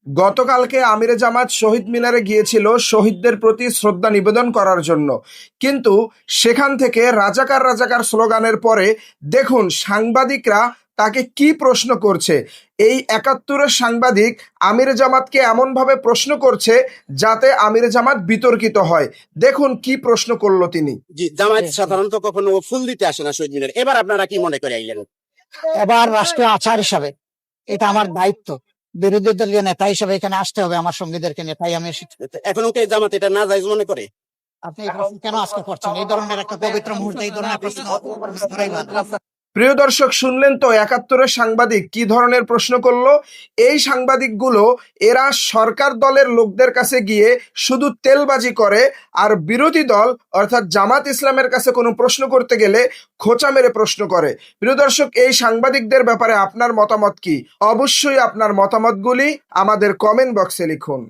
গতকালকে আমিরে জামাত শহীদ মিনারে গিয়েছিল শহীদদের প্রতি শ্রদ্ধা নিবেদন করার জন্য, কিন্তু সেখান থেকে রাজাকার রাজাকার স্লোগানের পরে দেখুন সাংবাদিকরা তাকে কি প্রশ্ন করছে। এই একাত্তরের সাংবাদিক আমিরে জামাতকে এমনভাবে প্রশ্ন করছে যাতে আমিরে জামাত বিতর্কিত হয়। দেখুন কি প্রশ্ন করলো তিনি। জি, জামায়াত সাধারণত কখনো ফুল দিতে আসে না শহীদ মিনারে, এবার আপনারা কি মনে করে আইলেন? এবার রাষ্ট্রীয় আচার হিসাবে এটা আমার দায়িত্ব, বিরোধী দলীয় নেতা হিসেবে এখানে আসতে হবে আমার সঙ্গীদেরকে নিয়ে, তাই আমি এসেছি। এখনো কি জামাত এটা না জায়েজ মনে করে? আপনি এই প্রশ্ন কেন আজকে করছেন? এই ধরনের একটা পবিত্র মুহূর্তে এই ধরনের প্রশ্ন করাই বাদ। প্রিয় দর্শক, শুনলেন তো একাত্তরের সাংবাদিক কি ধরনের প্রশ্ন করলো। এই সাংবাদিকগুলো এরা সরকার দলের লোকদের কাছে গিয়ে শুধু তেলবাজি করে, আর বিরোধী দল অর্থাৎ জামাত ইসলামের কাছে কোনো প্রশ্ন করতে গেলে খোঁচা মেরে প্রশ্ন করে। প্রিয় দর্শক, এই সাংবাদিকদের ব্যাপারে আপনার মতামত কি? অবশ্যই আপনার মতামতগুলি আমাদের কমেন্ট বক্সে লিখুন।